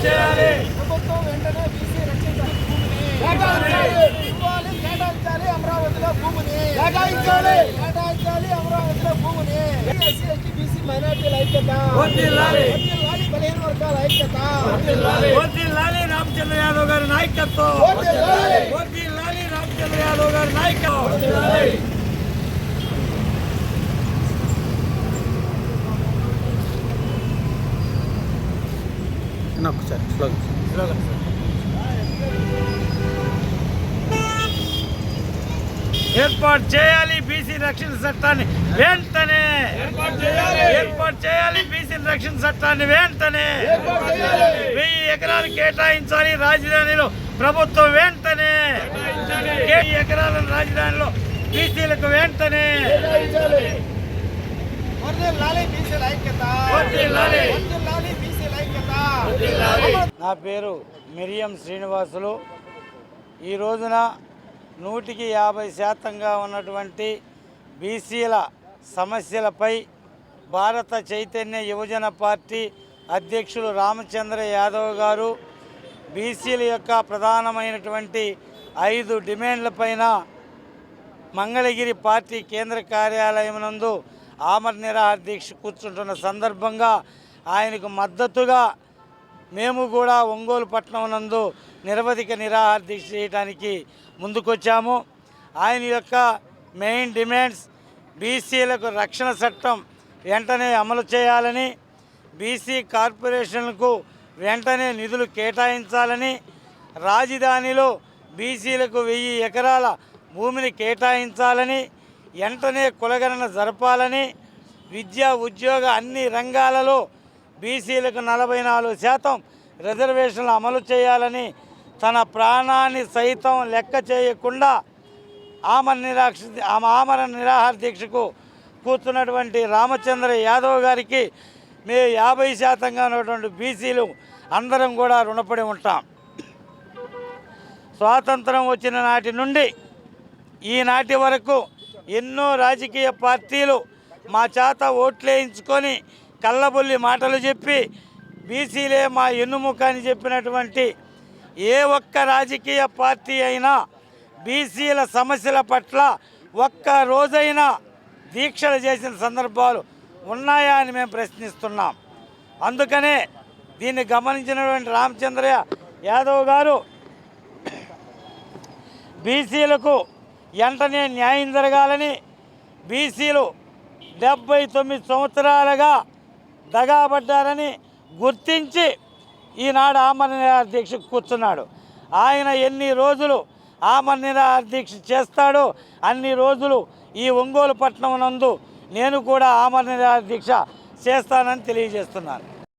చేయాలి. ప్రభుత్వం వెంటనే బీసీ రక్షించాలి భూమిని కేటాయించాలి. అమరావతిలో భూమిని కేటాయించాలి. అమరావతిలో భూమిని ఎస్సీ ఎస్టీ బీసీ మైనార్టీల ఐక్యత వర్ధిల్లాలి. బలహీన వర్గాల ఐక్యత వర్ధిల్లాలి. రామచంద్ర యాదవ్ గారి నాయకత్వం. వర్ధిల్లాలి. రామచంద్ర యాదవ్ గారి నాయకత్వం. ఏర్పాటు చేయాలి బీసీ రక్షణ చట్టాన్ని వెంటనే. ఏర్పాటు చేయాలి బీసీ రక్షణ చట్టాన్ని వెంటనే. 1000 ఎకరాలు కేటాయించాలి రాజధానిలో ప్రభుత్వం వెంటనే. 1000 ఎకరాల రాజధానిలో బీసీలకు వెంటనే. నా పేరు మిరియం శ్రీనివాసులు. ఈ రోజున 150% ఉన్నటువంటి బీసీల సమస్యలపై భారత చైతన్య యువజన పార్టీ అధ్యక్షులు రామచంద్ర యాదవ్ గారు బీసీల యొక్క ప్రధానమైనటువంటి 5 డిమాండ్లపైన మంగళగిరి పార్టీ కేంద్ర కార్యాలయం నందు ఆమరణ నిరాహార దీక్ష కూర్చుంటున్న సందర్భంగా ఆయనకు మద్దతుగా మేము కూడా ఒంగోలు పట్టణం నందు నిరవధిక నిరాహార దీక్ష చేయడానికి ముందుకొచ్చాము. ఆయన యొక్క మెయిన్ డిమాండ్స్ బీసీలకు రక్షణ చట్టం వెంటనే అమలు చేయాలని, బీసీ కార్పొరేషన్లకు వెంటనే నిధులు కేటాయించాలని, రాజధానిలో బీసీలకు 1000 ఎకరాల భూమిని కేటాయించాలని, వెంటనే కులగణన జరపాలని, విద్యా ఉద్యోగ అన్ని రంగాలలో బీసీలకు 44% రిజర్వేషన్లు అమలు చేయాలని తన ప్రాణాన్ని సైతం లెక్క చేయకుండా ఆమరణ నిరాహార దీక్షకు కూర్చున్నటువంటి రామచంద్ర యాదవ్ గారికి మేము 50% ఉన్నటువంటి బీసీలు అందరం కూడా రుణపడి ఉంటాం. స్వాతంత్రం వచ్చిన నాటి నుండి ఈనాటి వరకు ఎన్నో రాజకీయ పార్టీలు మా చేత ఓట్లేయించుకొని కళ్ళబొల్లి మాటలు చెప్పి బీసీలే మా ఎన్నుముక అని చెప్పినటువంటి ఏ ఒక్క రాజకీయ పార్టీ అయినా బీసీల సమస్యల పట్ల ఒక్క రోజైనా దీక్షలు చేసిన సందర్భాలు ఉన్నాయా అని మేము ప్రశ్నిస్తున్నాం. అందుకనే దీన్ని గమనించినటువంటి రామచంద్ర యాదవ్ గారు బీసీలకు వెంటనే న్యాయం జరగాలని, బీసీలు 79 సంవత్సరాలుగా దగాబడ్డారని గుర్తించి ఈనాడు ఆమరణ నిరాహార దీక్షకు కూర్చున్నాడు. ఆయన ఎన్ని రోజులు ఆమరణ నిరాహార దీక్ష చేస్తాడో అన్ని రోజులు ఈ ఒంగోలు పట్టణం నందు నేను కూడా ఆమరణ నిరాహార దీక్ష చేస్తానని తెలియజేస్తున్నాను.